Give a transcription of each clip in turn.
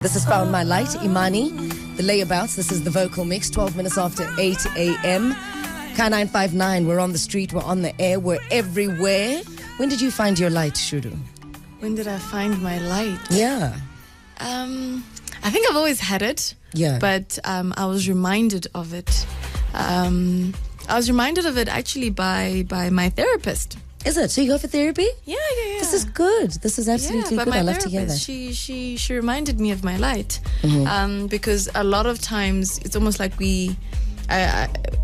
This is Found My Light, Imani. The layabouts, this is the vocal mix, 12 minutes after 8 a.m. K959, we're on the street, we're on the air, we're everywhere. When did you find your light, Shudu? When did I find my light? Yeah. I think I've always had it. Yeah. But I was reminded of it. I was reminded of it actually by my therapist. Is it? So you go for therapy? Yeah. This is good. This is absolutely but good. my I love to hear that. She reminded me of my light, because a lot of times it's almost like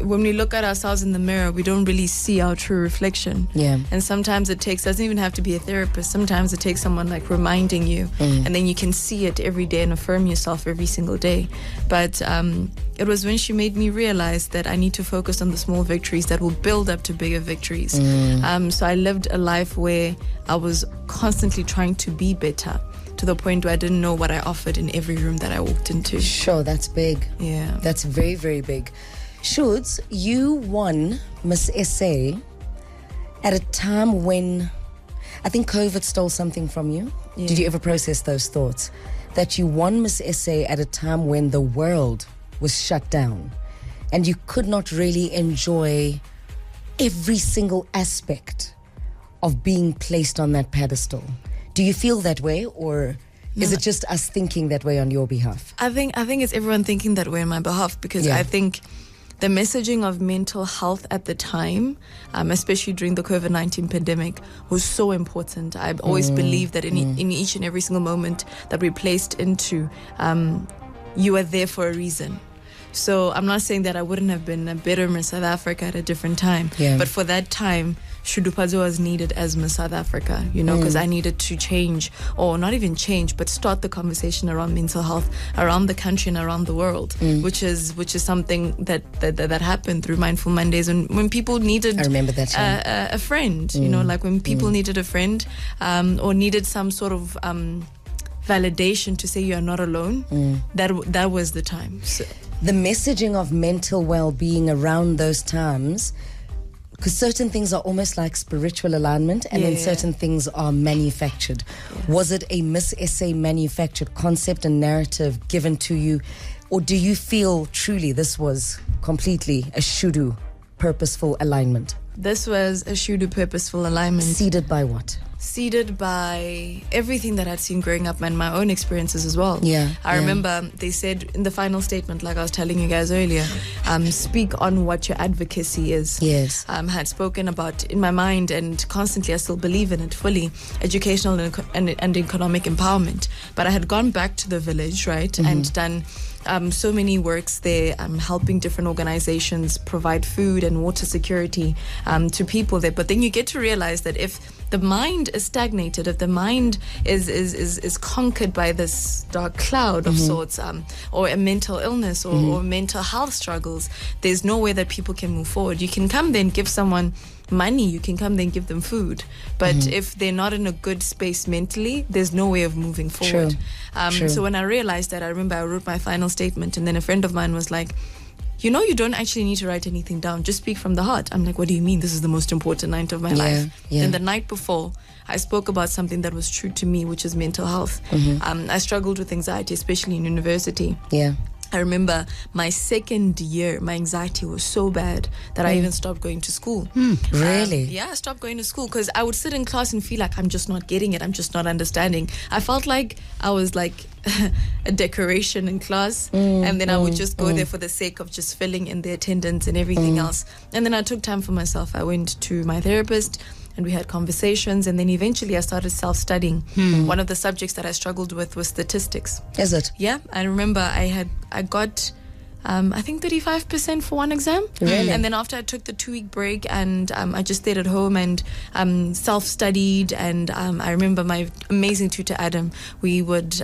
when we look at ourselves in the mirror, we don't really see our true reflection. Yeah. And sometimes doesn't even have to be a therapist. Sometimes it takes someone like reminding you, and then you can see it every day and affirm yourself every single day. But it was when she made me realize that I need to focus on the small victories that will build up to bigger victories. So I lived a life where I was constantly trying to be better, to the point where I didn't know what I offered in every room that I walked into. Sure, that's big. Yeah. That's very, very big. Shuds, you won Miss SA at a time when I think COVID stole something from you. Yeah. Did you ever process those thoughts? That you won Miss SA at a time when the world was shut down and you could not really enjoy every single aspect of being placed on that pedestal. Do you feel that way, or is it just us thinking that way on your behalf? I think it's everyone thinking that way on my behalf, because I think the messaging of mental health at the time, especially during the COVID-19 pandemic, was so important. I've always believed that in each and every single moment that we placed into, you are there for a reason. So I'm not saying that I wouldn't have been a better Miss South Africa at a different time. Yeah. But for that time, Shudufhadzo was needed as Miss South Africa, because I needed to change, or not even change, but start the conversation around mental health around the country and around the world, which is something that happened through Mindful Mondays when people needed, I remember that, a friend, like when people needed a friend, or needed some sort of validation to say you are not alone. That was the time. So, the messaging of mental well-being around those times, because certain things are almost like spiritual alignment, and then certain things are manufactured. Was it a Miss SA manufactured concept and narrative given to you, or do you feel truly this was completely a Shudu purposeful alignment? This was a Shudu purposeful alignment. Seeded by what? Seeded by everything that I'd seen growing up and my own experiences as well. I remember they said in the final statement, like I was telling you guys earlier, speak on what your advocacy is. Yes. Had spoken about in my mind, and constantly I still believe in it fully, educational and economic empowerment. But I had gone back to the village, right, and done so many works there, helping different organizations provide food and water security to people there. But then you get to realize that if the mind is stagnated, if the mind is conquered by this dark cloud of sorts, or a mental illness or mental health struggles, there's no way that people can move forward. You can come there and give someone money, you can come there and give them food, but if they're not in a good space mentally, there's no way of moving forward. True. So when I realized that, I remember I wrote my final statement, and then a friend of mine was like, you don't actually need to write anything down, just speak from the heart. I'm like, what do you mean? This is the most important night of my life. And the night before, I spoke about something that was true to me, which is mental health. I struggled with anxiety, especially in university. I remember my second year, my anxiety was so bad that I even stopped going to school. Really? I stopped going to school because I would sit in class and feel like I'm just not getting it. I'm just not understanding. I felt like I was like a decoration in class, and then I would just go there for the sake of just filling in the attendance and everything else. And then I took time for myself. I went to my therapist, and we had conversations, and then eventually I started self-studying. One of the subjects that I struggled with was statistics. Is it? Yeah, I remember I got I think 35% for one exam. Really? And then after I took the 2-week break, and I just stayed at home and self-studied, and I remember my amazing tutor Adam, he would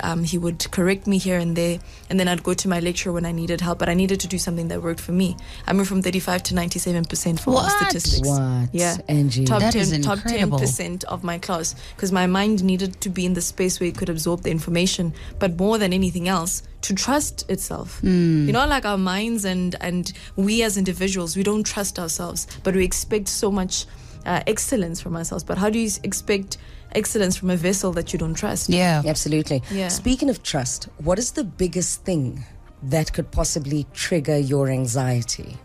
correct me here and there, and then I'd go to my lecturer when I needed help, but I needed to do something that worked for me. I moved from 35 to 97% for all statistics. What? Yeah. Angie. Top That 10, is top incredible. 10% of my class, because my mind needed to be in the space where it could absorb the information, but more than anything else, to trust itself. Like our minds and we as individuals, we don't trust ourselves, but we expect so much excellence from ourselves. But how do you expect excellence from a vessel that you don't trust? Yeah. Absolutely. Yeah. Speaking of trust, what is the biggest thing that could possibly trigger your anxiety?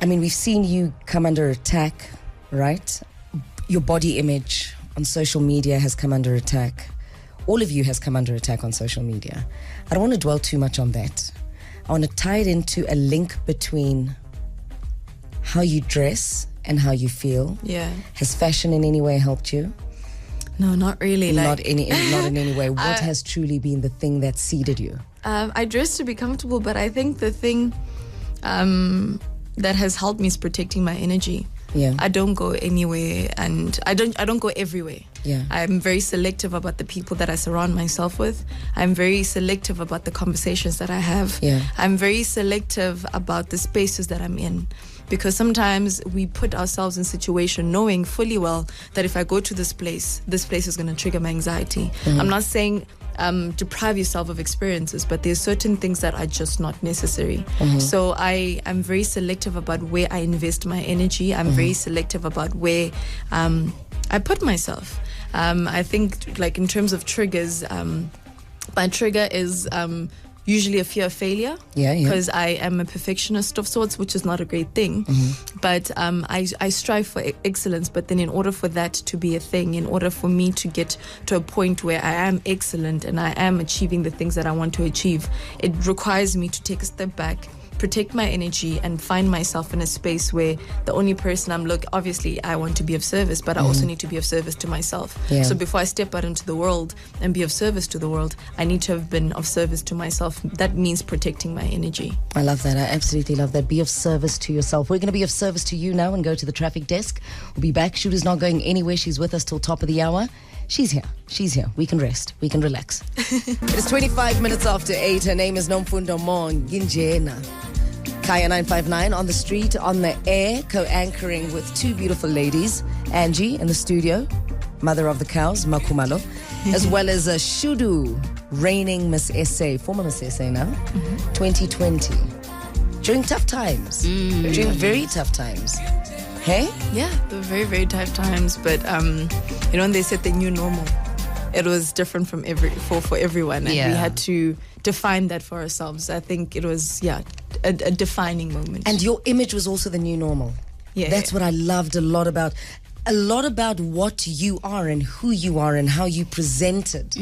I mean, we've seen you come under attack, right? Your body image on social media has come under attack. All of you has come under attack on social media. I don't want to dwell too much on that. I want to tie it into a link between how you dress and how you feel. Yeah. Has fashion in any way helped you? No, not really. Not in any way. What has truly been the thing that seeded you? I dress to be comfortable, but I think the thing that has helped me is protecting my energy. Yeah. I don't go anywhere, and I don't go everywhere. Yeah. I'm very selective about the people that I surround myself with. I'm very selective about the conversations that I have. Yeah. I'm very selective about the spaces that I'm in, because sometimes we put ourselves in situation knowing fully well that if I go to this place is going to trigger my anxiety. I'm not saying deprive yourself of experiences, but there's certain things that are just not necessary. So I am very selective about where I invest my energy. I'm very selective about where I put myself. I think, like, in terms of triggers, my trigger is usually a fear of failure, because I am a perfectionist of sorts, which is not a great thing. But I strive for excellence. But then in order for that to be a thing, in order for me to get to a point where I am excellent and I am achieving the things that I want to achieve, it requires me to take a step back, protect my energy, and find myself in a space where the only person obviously I want to be of service, but I also need to be of service to myself. So before I step out into the world and be of service to the world, I need to have been of service to myself. That means protecting my energy. I love that. I absolutely love that. Be of service to yourself. We're going to be of service to you now and go to the traffic desk. We'll be back. Shudu's not going anywhere. She's with us till top of the hour. She's here. We can rest. We can relax. It is 25 minutes after 8. Her name is Nomfundo Nginjena. Kaya 959 on the street, on the air, co-anchoring with two beautiful ladies. Angie in the studio, mother of the cows, Makumalo, as well as Shudu, reigning Miss SA, former Miss SA now, 2020. During tough times. During very tough times. Hey? Yeah, the very, very tough times. But, when they said the new normal, it was different from for everyone. And we had to define that for ourselves. I think it was, a defining moment. And your image was also the new normal. Yeah. That's what I loved a lot about what you are and who you are and how you presented.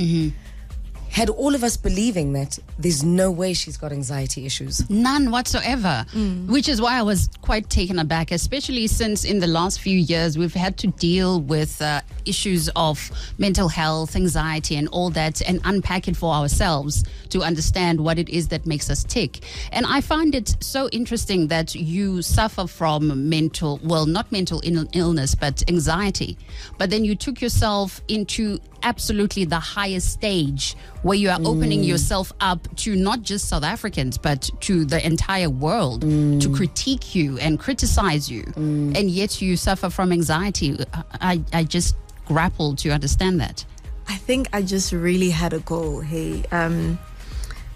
Had all of us believing that there's no way she's got anxiety issues. None whatsoever, which is why I was quite taken aback, especially since in the last few years we've had to deal with issues of mental health, anxiety and all that, and unpack it for ourselves to understand what it is that makes us tick. And I find it so interesting that you suffer from not mental illness, but anxiety. But then you took yourself into absolutely the highest stage where you are opening yourself up to not just South Africans, but to the entire world to critique you and criticize you. And yet you suffer from anxiety. I just grapple to understand that. I think I just really had a goal.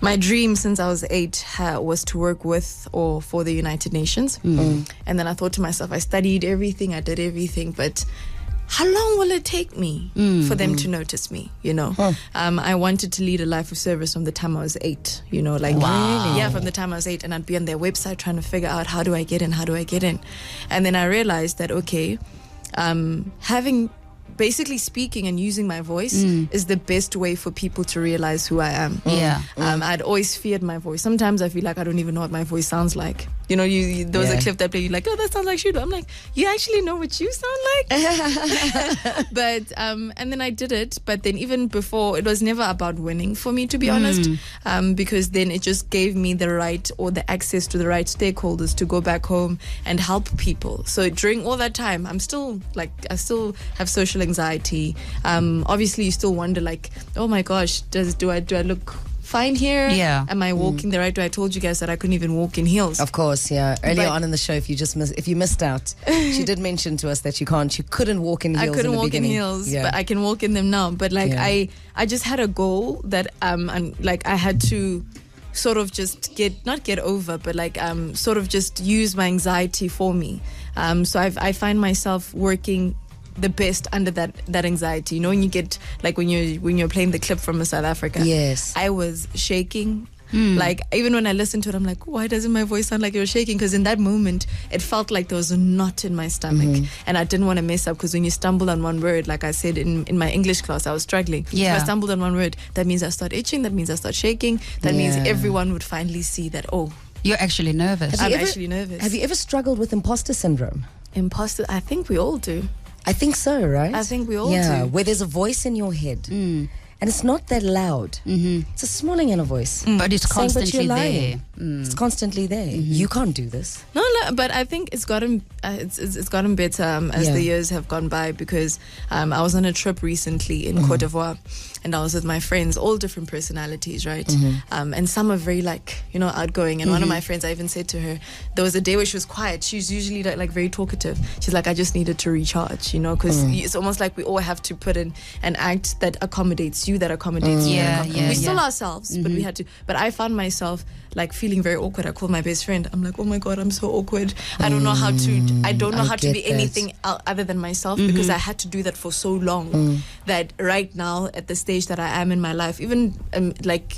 My dream since I was 8 was to work with or for the United Nations. And then I thought to myself, I studied everything, I did everything, but how long will it take me for them to notice me, I wanted to lead a life of service from the time I was 8, from the time I was 8, and I'd be on their website trying to figure out how do I get in. And then I realized that, having basically speaking and using my voice is the best way for people to realize who I am. I'd always feared my voice. Sometimes I feel like I don't even know what my voice sounds like. There was a clip that played, you're like, oh, that sounds like Shudu. I'm like, you actually know what you sound like? But, and then I did it. But then even before, it was never about winning for me, to be honest, because then it just gave me the right or the access to the right stakeholders to go back home and help people. So during all that time, I still have social anxiety. Obviously, you still wonder, like, oh my gosh, do I look fine here? Am I walking the right way? I told you guys that I couldn't even walk in heels. Of course, Earlier on in the show, if you missed out, she did mention to us that you couldn't walk in heels. I couldn't walk in heels, but I can walk in them now. But I just had a goal that I had to sort of just not get over, but like sort of just use my anxiety for me. So I find myself working the best under that anxiety. You know, when you get like when you're playing the clip from South Africa. Yes. I was shaking. Like even when I listened to it, I'm like, why doesn't my voice sound like it was shaking? Because in that moment, it felt like there was a knot in my stomach, and I didn't want to mess up. Because when you stumble on one word, like I said in my English class, I was struggling. Yeah. If I stumbled on one word, that means I start itching. That means I start shaking. That means everyone would finally see that. Oh, You're actually nervous. I'm actually nervous. Have you ever struggled with imposter syndrome? Imposter? I think we all do. I think so, right? I think we all Yeah, do. where there's a voice in your head. And it's not that loud. It's a smalling inner voice. But it's Saying, but constantly you're there. lying. It's constantly there. You can't do this. No, but I think it's gotten it's gotten better as the years have gone by, because I was on a trip recently in Cote d'Ivoire, and I was with my friends, all different personalities, right? And some are very like, you know, outgoing. And one of my friends, I even said to her, there was a day where she was quiet. She's usually like very talkative. She's like, I just needed to recharge, you know, because it's almost like we all have to put in an act that accommodates you, that accommodates you. We still ourselves, but we had to. But I found myself like feeling very awkward. I called my best friend. I'm like, oh my God, I'm so awkward. I don't know how to. I don't know how to be anything other than myself, because I had to do that for so long. That right now, at the stage that I am in my life, even like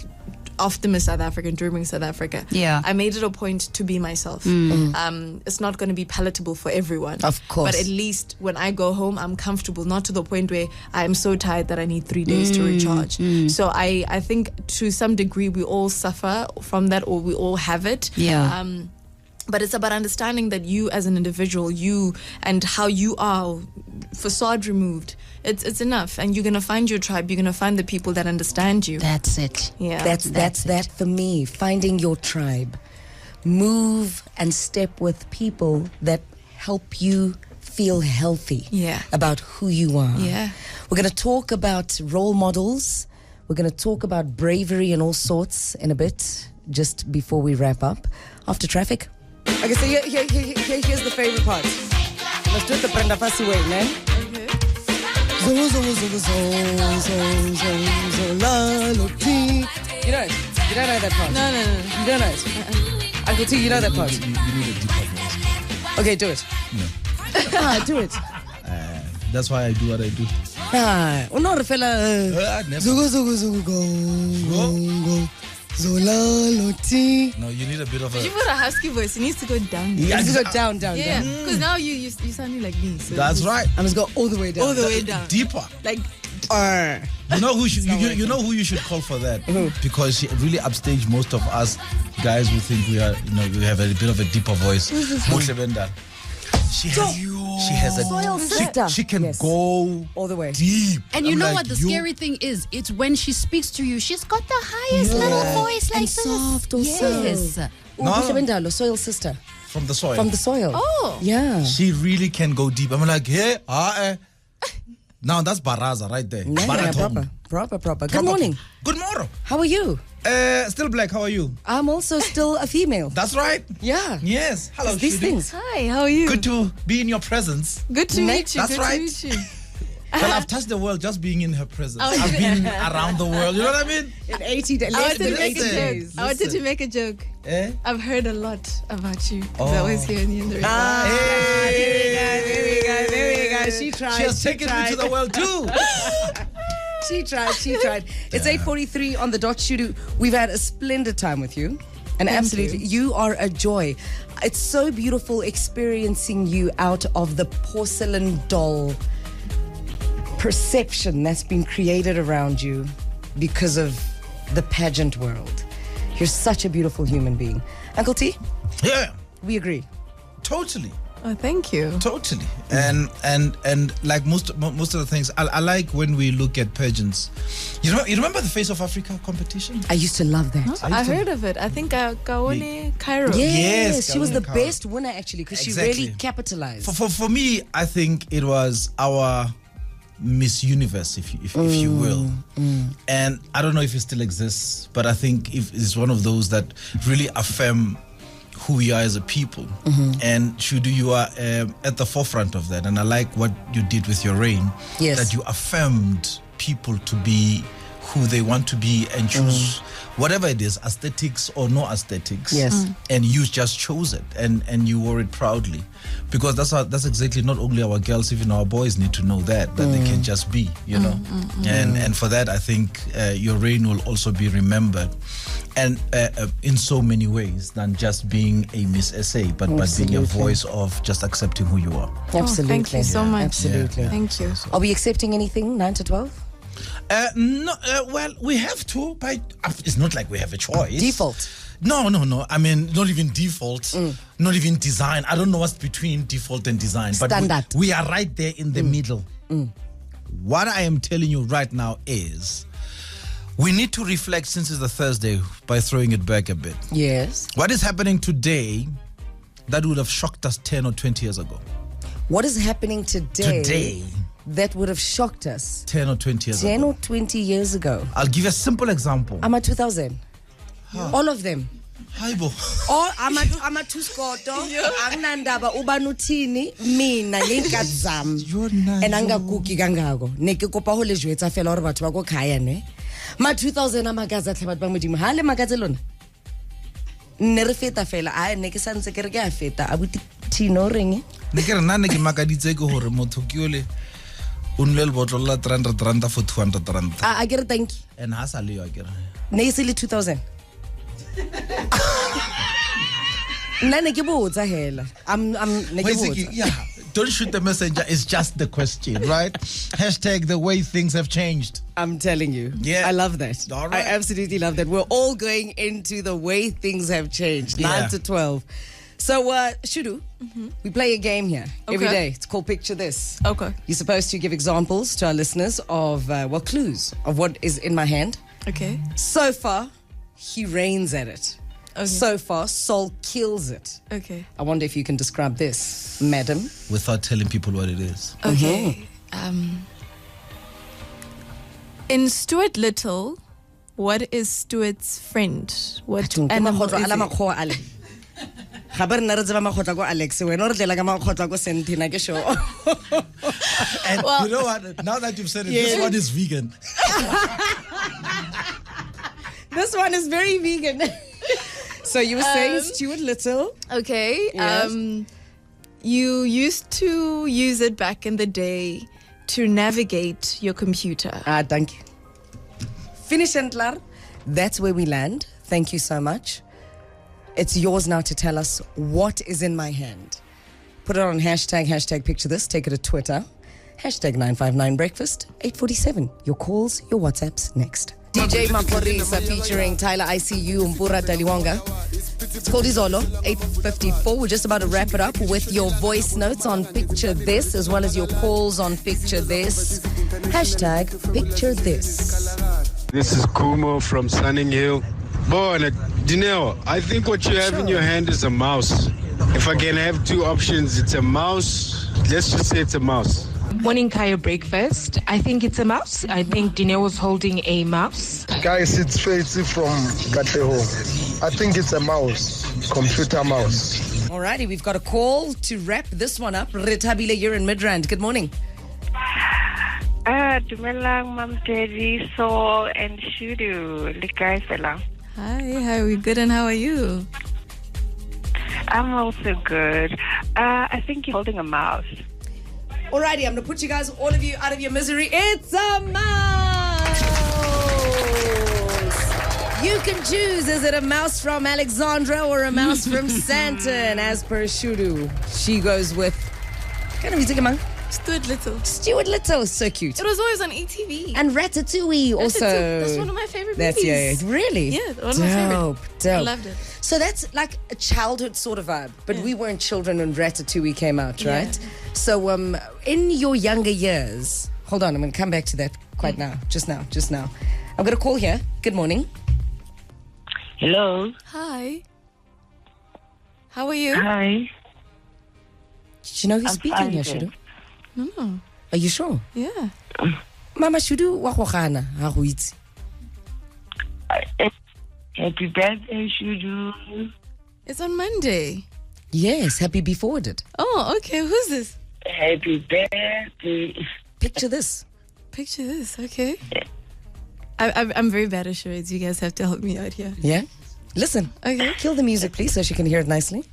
after Miss South Africa and during South Africa, I made it a point to be myself. It's not going to be palatable for everyone, of course, but at least when I go home, I'm comfortable, not to the point where I am so tired that I need 3 days to recharge. So I think to some degree we all suffer from that, or we all have it. But it's about understanding that you as an individual, you and how you are, facade removed, it's enough. And you're going to find your tribe. You're going to find the people that understand you. That's it. Yeah. That's that for me. Finding your tribe. Move and step with people that help you feel healthy about who you are. We're going to talk about role models. We're going to talk about bravery and all sorts in a bit, just before we wrap up. After traffic. Okay, so here's the favorite part. Let's do it the Brenda Fassi way, man. Okay. You know it? You don't know that part? No. You don't know it? Uncle T, you know that part? You need a deeper voice. Okay, do it. No. Do it. That's why I do what I do. No, fella. Never. Go. Zolaloti. No, you need a bit of If you a. put a husky voice, it needs to go down. You have to go down. Yeah, because now you sounding like me. So That's right. I must go all the way down. all the way down. Deeper. Like, You know who you know who you should call for that, because she really upstaged most of us guys who think we are, you know, we have a bit of a deeper voice. Moshe Benda. She has a she can go all the way deep. And you know what the scary thing is? It's when she speaks to you, she's got the highest little voice like and this. soft also. Yes. No. Soil sister. From the soil. From the soil. oh, Yeah. She really can go deep. I'm like, hey, now that's Baraza right there. Baraton. Proper. Good morning. Good morning. How are you? Still black. How are you? I'm also still a female. That's right. Yeah. Yes. Hello, These Shudu. things. hi, how are you? Good to be in your presence. Good to meet you. That's Good right. to meet you. Well, I've touched the world just being in her presence. Oh, I've been around the world. You know what I mean? In 80 days. I wanted to Listen, make a joke. listen. I wanted to make a joke. Eh? I've heard a lot about you. I always hear you in the radio. There we go. She tried. She has taken me to the world too. She tried. It's 8:43 on the dot, Shudu. We've had a splendid time with you. And absolutely, you are a joy. It's so beautiful experiencing you out of the porcelain doll perception that's been created around you because of the pageant world. You're such a beautiful human being. Uncle T, Yeah, we agree. totally. Oh, thank you. Totally. And like most of the things, I like when we look at pageants. You remember the Face of Africa competition? I used to love that. I heard of it. I think Kaone Cairo. Yes, she was the Caroline best winner actually because she Exactly. really capitalized. For me, I think it was our Miss Universe, if you will. And I don't know if it still exists, but I think it's one of those that really affirm who we are as a people. And Shudu, you are at the forefront of that. And I like what you did with your reign. Yes. That you affirmed people to be who they want to be and choose whatever it is, aesthetics or no aesthetics. Yes. And you just chose it and you wore it proudly, because that's exactly, not only our girls, even our boys need to know that they can just be, you know. And for that, I think your reign will also be remembered, and in so many ways than just being a Miss SA, but being a voice of just accepting who you are. Absolutely. Thank you so much. Absolutely. Thank you. Are we accepting anything 9 to 12? No, well, we have to, but it's not like we have a choice. Default. No. I mean, not even default, not even design. I don't know what's between default and design. Standard. But we are right there in the middle. What I am telling you right now is we need to reflect, since it's a Thursday, by throwing it back a bit. Yes. What is happening today that would have shocked us 10 or 20 years ago? What is happening today that would have shocked us 10 or 20 years 10 ago. or 20 years ago? I'll give you a simple example. I'm a 2000. All of them. Haibo. All I'm a tuskoto. Angnandaba ubanuthini mina ngenkathi zami. And angagugi kangako. Ne ke kopa ho le jwetsa fela hore batho ba go khaya ne. Ma 2000 amagaza tlhabat ba modimo. Ha le magaze lona. Ne re feta fela. A ne ke santse ke re ke a feta. Abuti Tino reng. Ne ke re nna ne ke makaditse ke hore motho ke ole unlel bottle la 300 rand for 200 rand. I get it, thank you. And ha sa le yo akere. Ne se le 2000. Nane ke botsa hela. I'm ne ke Basically, botsa. yeah. Don't shoot the messenger. It's just the question, right? Hashtag the way things have changed. I'm telling you. Yeah. I love that. All right. I absolutely love that. We're all going into the way things have changed. 9 Yeah. to 12. So, Shudu, we play a game here every Okay. day. It's called Picture This. Okay. You're supposed to give examples to our listeners of, clues of what is in my hand. Okay. So far, he reigns at it. Okay. So far, Sol kills it. Okay. I wonder if you can describe this, madam. Without telling people what it is. Okay. In Stuart Little, what is Stuart's friend? What animal is it? Khabar nna re tseba makgotla ko Alex wena re tlela ka makgotla ko Sentina ke sure. And you know what? Now that you've said it, this one is vegan. This one is very vegan. So you were saying Stuart Little. Okay. Yes. You used to use it back in the day to navigate your computer. Thank you. Finish and clar. That's where we land. Thank you so much. It's yours now to tell us what is in my hand. Put it on hashtag picture this. Take it to Twitter. Hashtag 959breakfast 847. Your calls, your WhatsApps next. DJ Maporisa featuring Tyler ICU Mpura Taliwonga. It's called Izolo, 8:54. We're just about to wrap it up with your voice notes on Picture This, as well as your calls on Picture This. Hashtag Picture This. This is Kumo from Sunning Hill. Boy, Dineo, I think what you have in your hand is a mouse. If I can have two options, it's a mouse. Let's just say it's a mouse. Morning Kaya breakfast. I think it's a mouse. I think Dineo was holding a mouse. Guys, it's Faisy from Kateho. I think it's a mouse, computer mouse. Alrighty, we've got a call to wrap this one up. Retabile, you're in Midrand. Good morning. Dumelang Mam Teddy, So and Shudu. Likai fela. Hi, are we good and how are you? I'm also good. I think you're holding a mouse. Alrighty, I'm going to put you guys, all of you, out of your misery. It's a mouse! You can choose. Is it a mouse from Alexandra or a mouse from Santon? As per Shudu, she goes with... Kind of music among Stuart Little. Stuart Little, so cute. It was always on ETV. And Ratatouille also. That's one of my favorite movies. Yeah, really? Yeah, one of my favorite. Dope. I loved it. So that's like a childhood sort of vibe. But we weren't children when Ratatouille came out, right? Yeah. So in your younger years, hold on, I'm going to come back to that quite now. Just now. I've got a call here. Good morning. Hello. Hi. How are you? Hi. Did you know who's speaking fine, here, thanks. Shudu? Are you sure? Yeah. Mama Shudu, wa go gana, ha go itse. Happy birthday, Shudu. It's on Monday. Yes, happy be forwarded. Oh, okay. Who's this? Happy birthday. Picture this. Picture this. Okay. I'm very bad at charades. You guys have to help me out here. Yeah? Listen. Okay. Kill the music, please, so she can hear it nicely.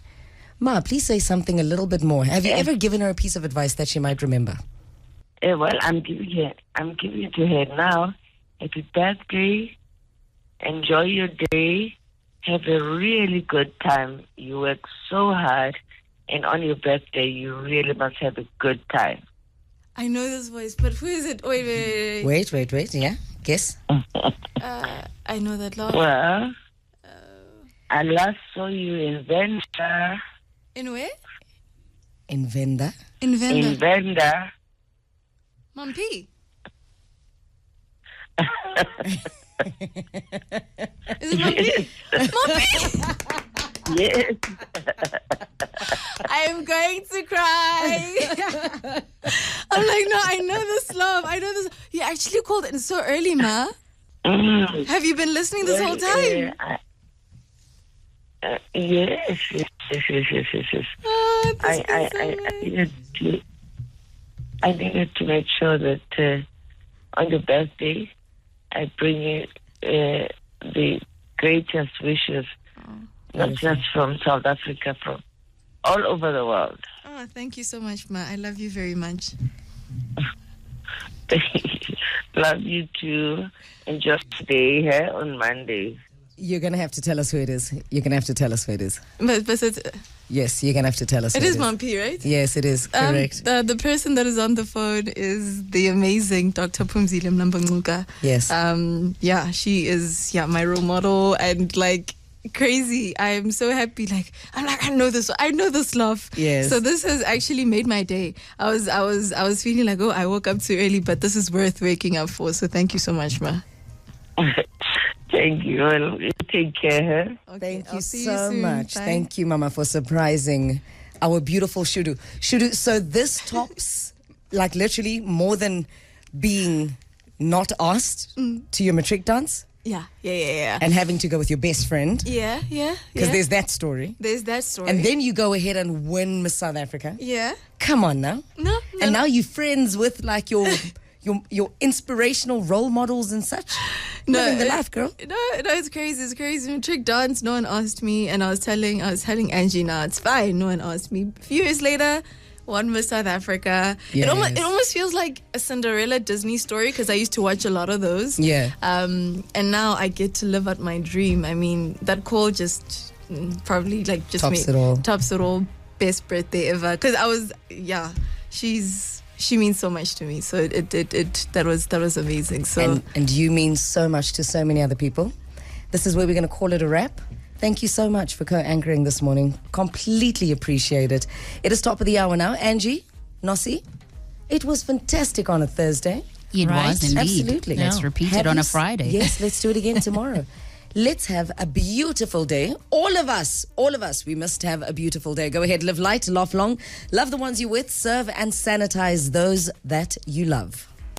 Ma, please say something a little bit more. Have you ever given her a piece of advice that she might remember? Well, I'm giving it to her now. Happy birthday. Enjoy your day. Have a really good time. You work so hard. And on your birthday, you really must have a good time. I know this voice, but who is it? Wait. Wait. Yeah? Guess? I know that laugh. Well, I last saw you in Venda. In where? In Venda? In Venda. In Venda. Mom P. Is it Mom P? Mom P! Yes. I am going to cry. I'm like, no, I know this love. I know this. You actually called it so early, Ma. Have you been listening this whole time? Yes. Oh, this I needed to make sure that on your birthday, I bring you the greatest wishes, not just from South Africa, from all over the world. Oh, thank you so much, Ma. I love you very much. Love you too. Enjoy today here on Monday. You're going to have to tell us who it is. You're going to have to tell us who it is. But it's, Yes, you're going to have to tell us it who is Mom P, right? Yes, it is. Correct. The person that is on the phone is the amazing Dr. Phumzile Mnambanguka. Yes. Yeah, she is my role model and like crazy. I'm so happy. Like I'm like I know this love. Yes. So this has actually made my day. I was feeling like I woke up too early, but this is worth waking up for. So thank you so much, Ma. Thank you. Well, take care. Okay, Thank I'll you see so soon. much. Bye. Thank you, Mama, for surprising our beautiful Shudu. Shudu, so this tops like literally more than being not asked to your matric dance Yeah. and having to go with your best friend. Yeah. Because there's that story. There's that story. And then you go ahead and win Miss South Africa. yeah. Come on now. No. And now you're friends with like your inspirational role models and such. Living the life, girl. No, it's crazy. It's crazy. Matric dance, no one asked me, and I was telling Angie, nah, it's fine. No one asked me. A few years later, won Miss South Africa. Yes. It almost feels like a Cinderella Disney story because I used to watch a lot of those. Yeah. And now I get to live out my dream. I mean, that call just probably like just Tops it all. Tops it all. Best birthday ever. Because she means so much to me. So that was amazing. So And you mean so much to so many other people. This is where we're going to call it a wrap. Thank you so much for co-anchoring this morning. Completely appreciate it. It is top of the hour now. Angie, Nossi, it was fantastic on a Thursday. It was indeed. Absolutely. Let's repeat it on a Friday. Yes, let's do it again tomorrow. Let's have a beautiful day. All of us, we must have a beautiful day. Go ahead, live light, laugh long, love the ones you're with, serve and sanitize those that you love.